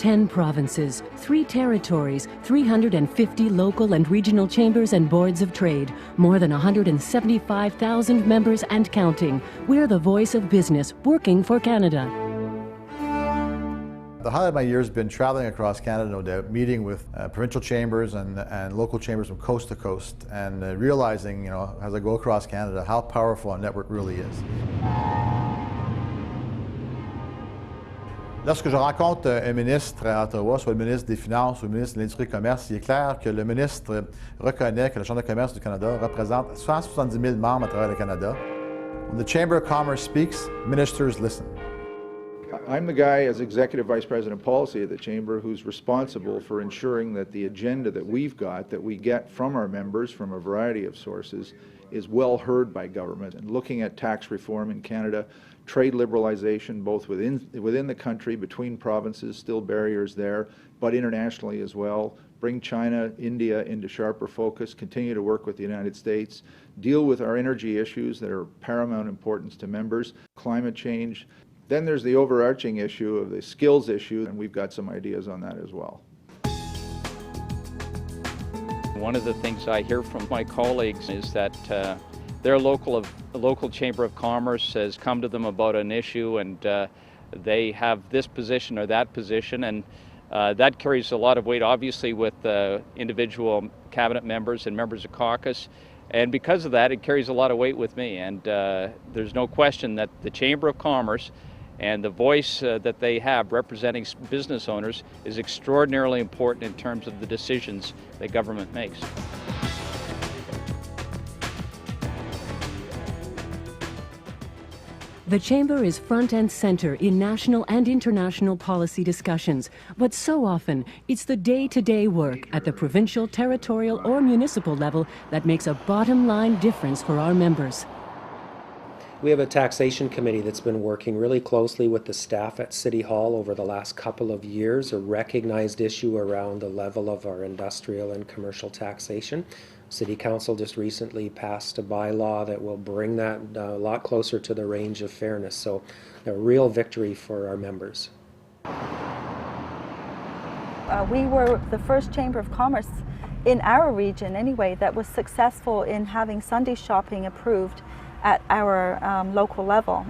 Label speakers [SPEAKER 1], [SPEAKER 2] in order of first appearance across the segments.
[SPEAKER 1] 10 provinces, 3 territories, 350 local and regional chambers and boards of trade, more than 175,000 members and counting. We're the voice of business working for Canada.
[SPEAKER 2] The highlight of my year has been traveling across Canada, no doubt, meeting with provincial chambers and local chambers from coast to coast, and realizing, as I go across Canada, how powerful our network really is. Lorsque je rencontre un ministre à Ottawa, soit le ministre des Finances ou le ministre de l'Industrie et du Commerce, il est clair que le ministre reconnaît que la Chambre de commerce du Canada représente 170 000 membres à travers le Canada. When the Chamber of Commerce speaks, ministers listen.
[SPEAKER 3] I'm the guy as Executive Vice President of Policy at the Chamber who's responsible for ensuring that the agenda that we've got, that we get from our members from a variety of sources, is well heard by government. And looking at tax reform in Canada, trade liberalization both within the country, between provinces, still barriers there, but internationally as well. Bring China, India into sharper focus, continue to work with the United States, deal with our energy issues that are paramount importance to members, climate change. Then there's the overarching issue of the skills issue, and we've got some ideas on that as well.
[SPEAKER 4] One of the things I hear from my colleagues is that their local Chamber of Commerce has come to them about an issue, and they have this position or that position, and that carries a lot of weight, obviously, with individual cabinet members and members of caucus. And because of that, it carries a lot of weight with me. And there's no question that the Chamber of Commerce and the voice that they have representing business owners is extraordinarily important in terms of the decisions that government makes.
[SPEAKER 1] The Chamber is front and center in national and international policy discussions, but so often it's the day-to-day work at the provincial, territorial, or municipal level that makes a bottom-line difference for our members.
[SPEAKER 5] We have a taxation committee that's been working really closely with the staff at City Hall over the last couple of years, a recognized issue around the level of our industrial and commercial taxation. City Council just recently passed a bylaw that will bring that a lot closer to the range of fairness, so a real victory for our members.
[SPEAKER 6] We were the first Chamber of Commerce in our region anyway that was successful in having Sunday shopping approved at our local level.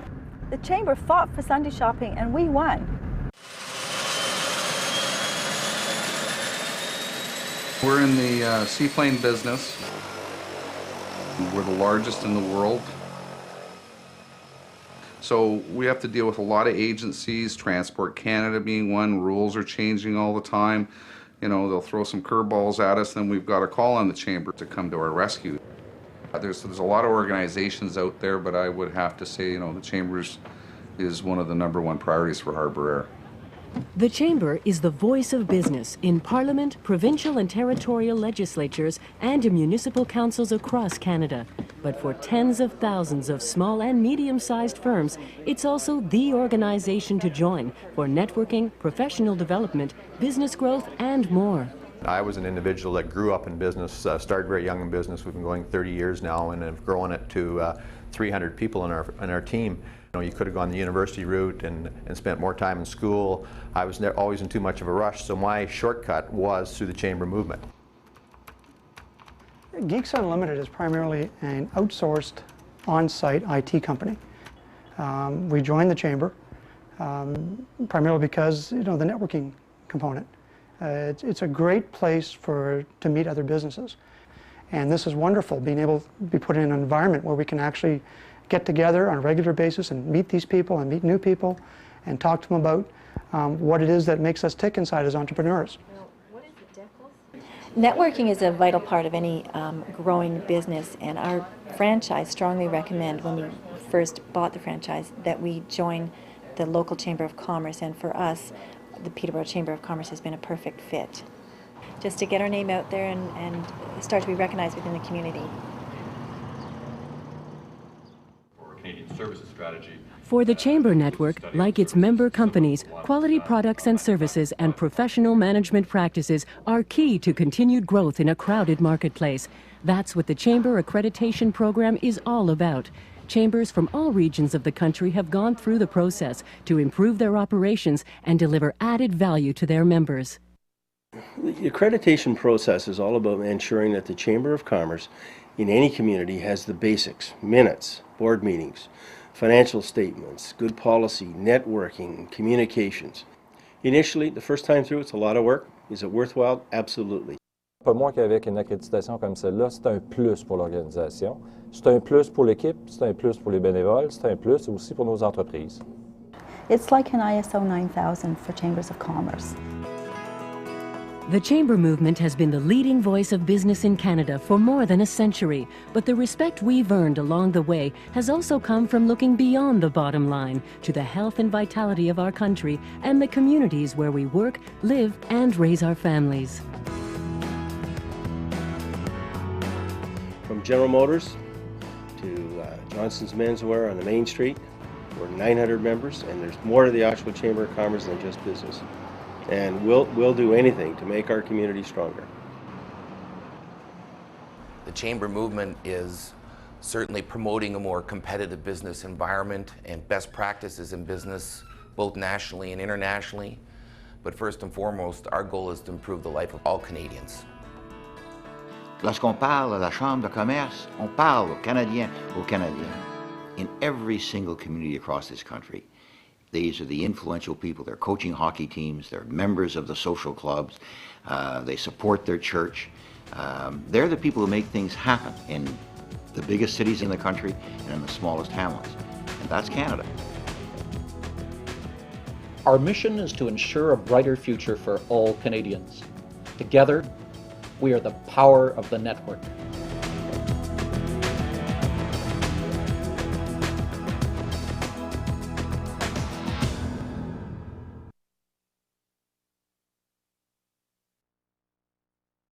[SPEAKER 6] The Chamber fought for Sunday shopping and we won.
[SPEAKER 7] We're in the seaplane business. We're the largest in the world. So we have to deal with a lot of agencies, Transport Canada being one. Rules are changing all the time. They'll throw some curveballs at us, then we've got to call on the Chamber to come to our rescue. There's a lot of organizations out there, but I would have to say, the Chambers is one of the #1 priorities for Harbour Air.
[SPEAKER 1] The Chamber is the voice of business in Parliament, provincial and territorial legislatures, and in municipal councils across Canada. But for tens of thousands of small and medium-sized firms, it's also the organization to join for networking, professional development, business growth, and more.
[SPEAKER 2] I was an individual that grew up in business, started very young in business. We've been going 30 years now and have grown it to 300 people in our team. You could have gone the university route and spent more time in school. I was always in too much of a rush, so my shortcut was through the Chamber movement.
[SPEAKER 8] Geeks Unlimited is primarily an outsourced on-site IT company. We joined the Chamber primarily because the networking component. It's a great place to meet other businesses. And this is wonderful, being able to be put in an environment where we can actually get together on a regular basis and meet these people and meet new people and talk to them about what it is that makes us tick inside as entrepreneurs.
[SPEAKER 9] Networking is a vital part of any growing business, and our franchise strongly recommend, when we first bought the franchise, that we join the local Chamber of Commerce, and for us, the Peterborough Chamber of Commerce has been a perfect fit. Just to get our name out there and start to be recognized within the community.
[SPEAKER 10] Services strategy.
[SPEAKER 1] For the Chamber Network, like its member companies, quality products and services and professional management practices are key to continued growth in a crowded marketplace. That's what the Chamber Accreditation Program is all about. chambers from all regions of the country have gone through the process to improve their operations and deliver added value to their members.
[SPEAKER 10] The accreditation process is all about ensuring that the Chamber of Commerce in any community has the basics: minutes, board meetings, financial statements, good policy, networking, communications. Initially, the first time through, it's a lot of work. Is it worthwhile? Absolutely.
[SPEAKER 11] Pas moins qu'avec une accréditation comme celle-là, c'est un plus pour l'organisation, c'est un plus pour l'équipe, c'est un plus pour les bénévoles, c'est un plus aussi pour nos entreprises.
[SPEAKER 6] It's like an ISO 9000 for chambers of commerce.
[SPEAKER 1] The chamber movement has been the leading voice of business in Canada for more than a century, but the respect we've earned along the way has also come from looking beyond the bottom line to the health and vitality of our country and the communities where we work, live, and raise our families.
[SPEAKER 10] From General Motors to Johnson's Menswear on the Main Street, we're 900 members, and there's more to the Oshawa Chamber of Commerce than just business. And we'll do anything to make our community stronger.
[SPEAKER 12] The chamber movement is certainly promoting a more competitive business environment and best practices in business, both nationally and internationally. But first and foremost, our goal is to improve the life of all Canadians.
[SPEAKER 13] Lorsqu'on parle à la Chambre de commerce, on parle aux Canadiens, in every single community across this country. These are the influential people. They're coaching hockey teams. They're members of the social clubs. They support their church. They're the people who make things happen in the biggest cities in the country and in the smallest hamlets. And that's Canada.
[SPEAKER 14] Our mission is to ensure a brighter future for all Canadians. Together, we are the power of the network.